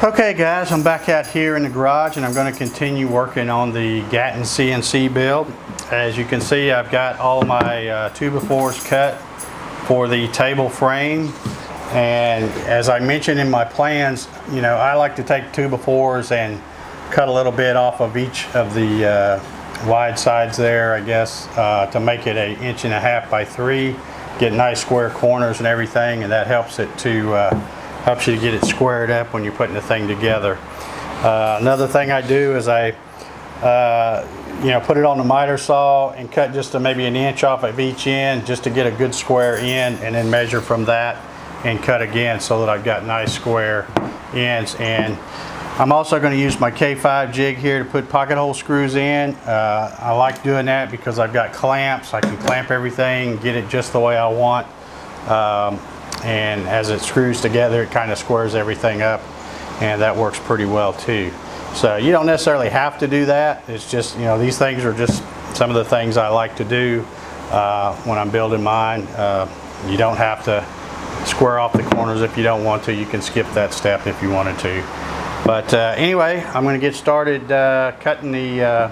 Okay guys, I'm back out here in the garage and I'm going to continue working on the Gatton CNC build. As you can see, I've got all my 2x4s cut for the table frame, and as I mentioned in my plans, you know, I like to take 2x4s and cut a little bit off of each of the wide sides there, I guess, to make it 1.5 inches by 3, get nice square corners and everything, and that helps it to helps you to get it squared up when you're putting the thing together. Another thing I do is I put it on the miter saw and cut just maybe 1 inch off of each end just to get a good square end, and then measure from that and cut again so that I've got nice square ends. And I'm also going to use my K5 jig here to put pocket hole screws in. I like doing that because I've got clamps. I can clamp everything, get it just the way I want. And as it screws together, it kind of squares everything up, and that works pretty well too. So you don't necessarily have to do that. It's just, you know, these things are just some of the things I like to do when I'm building mine. You don't have to square off the corners if you don't want to. You can skip that step if you wanted to. But anyway, I'm going to get started cutting the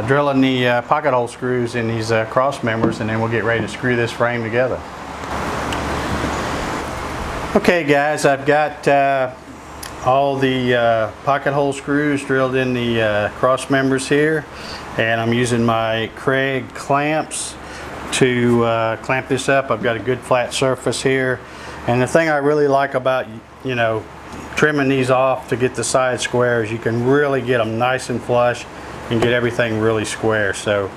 drilling the pocket hole screws in these cross members, and then we'll get ready to screw this frame together. Okay guys, I've got all the pocket hole screws drilled in the cross members here, and I'm using my Kreg clamps to clamp this up. I've got a good flat surface here, and the thing I really like about, you know, trimming these off to get the side squares, you can really get them nice and flush and get everything really square. So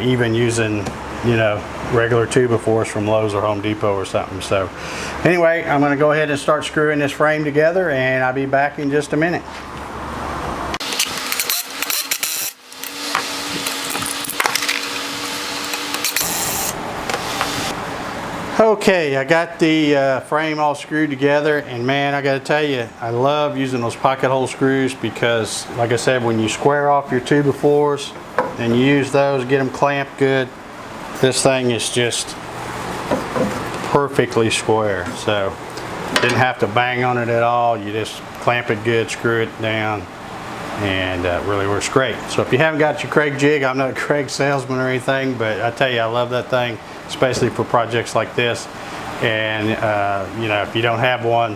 even using, you know, regular 2x4s from Lowe's or Home Depot or something. So anyway, I'm going to go ahead and start screwing this frame together, and I'll be back in just a minute. Okay, I got the frame all screwed together, and man, I got to tell you, I love using those pocket hole screws because, like I said, when you square off your 2x4s and you use those, get them clamped good, this thing is just perfectly square. So didn't have to bang on it at all. You just clamp it good, screw it down, and really works great. So if you haven't got your Kreg jig, I'm not a Kreg salesman or anything, but I tell you, I love that thing, especially for projects like this. And you know, if you don't have one,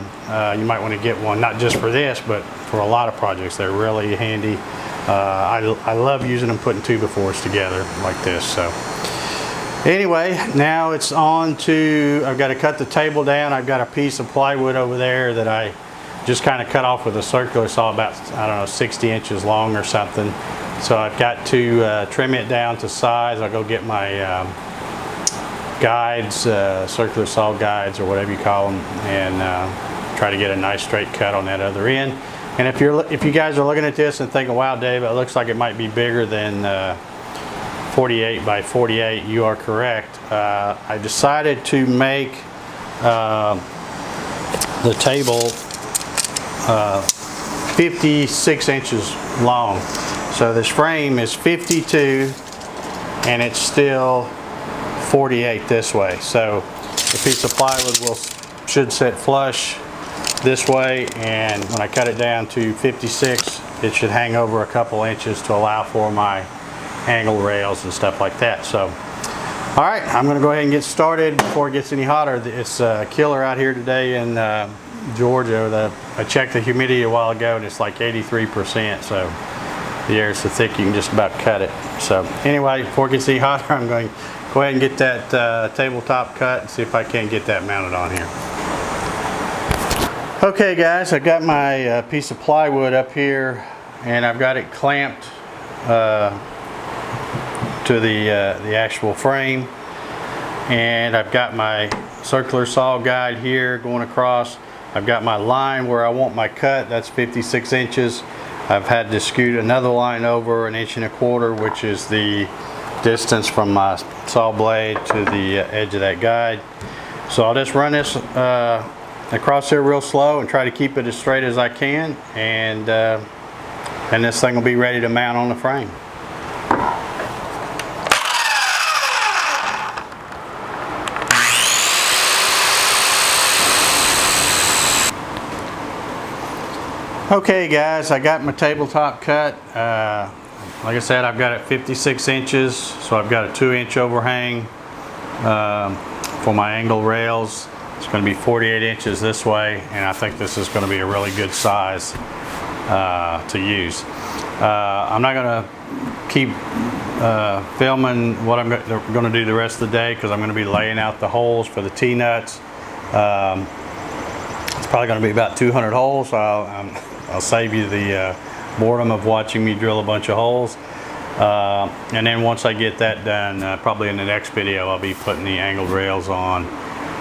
you might want to get one, not just for this, but for a lot of projects. They're really handy. I love using them, putting 2x4s together like this. So anyway, now it's on to, I've got to cut the table down. I've got a piece of plywood over there that I just kind of cut off with a circular saw, about, I don't know, 60 inches long or something. So I've got to trim it down to size. I'll go get my guides, circular saw guides or whatever you call them, and try to get a nice straight cut on that other end. And if you guys are looking at this and thinking, wow Dave, it looks like it might be bigger than 48 by 48, you are correct. I decided to make the table 56 inches long. So this frame is 52 and it's still 48 this way. So the piece of plywood should sit flush this way, and when I cut it down to 56, it should hang over a couple inches to allow for my angle rails and stuff like that. So all right, I'm going to go ahead and get started before it gets any hotter. It's a killer out here today in Georgia. I checked the humidity a while ago and it's like 83%, so the air is so thick you can just about cut it. So anyway, before it gets any hotter, I'm going to go ahead and get that tabletop cut and see if I can get that mounted on here. Okay guys, I've got my piece of plywood up here, and I've got it clamped to the actual frame, and I've got my circular saw guide here going across. I've got my line where I want my cut, that's 56 inches. I've had to scoot another line over 1.25 inches, which is the distance from my saw blade to the edge of that guide. So I'll just run this across there real slow and try to keep it as straight as I can, and this thing will be ready to mount on the frame. Okay guys, I got my tabletop cut. Like I said, I've got it 56 inches, so I've got a 2-inch overhang for my angle rails. It's going to be 48 inches this way, and I think this is going to be a really good size to use. I'm not going to keep filming what I'm going to do the rest of the day, because I'm going to be laying out the holes for the T-nuts. It's probably going to be about 200 holes, so I'll save you the boredom of watching me drill a bunch of holes. And then once I get that done, probably in the next video, I'll be putting the angled rails on.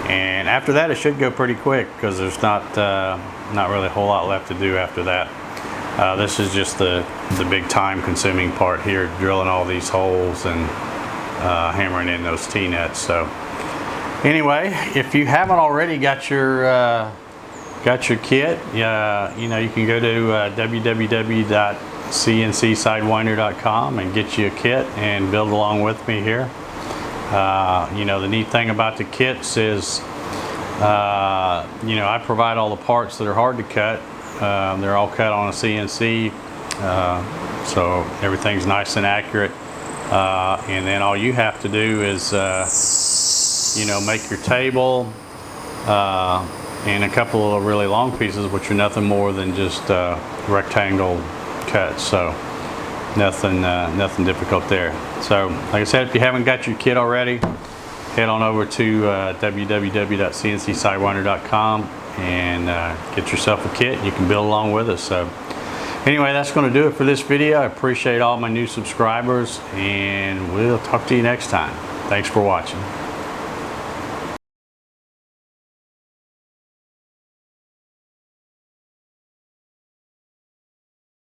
And after that, it should go pretty quick, because there's not really a whole lot left to do after that. This is just the big time-consuming part here, drilling all these holes and hammering in those T-nuts. So anyway, if you haven't already got your kit, you know, you can go to www.cncsidewinder.com and get you a kit and build along with me here. You know, the neat thing about the kits is, you know, I provide all the parts that are hard to cut. They're all cut on a CNC, so everything's nice and accurate. And then all you have to do is, you know, make your table and a couple of really long pieces, which are nothing more than just rectangle cuts. So nothing difficult there. So like I said, if you haven't got your kit already, head on over to www.cncsidewinder.com and get yourself a kit. You can build along with us. So anyway, that's going to do it for this video. I appreciate all my new subscribers, and we'll talk to you next time. Thanks for watching.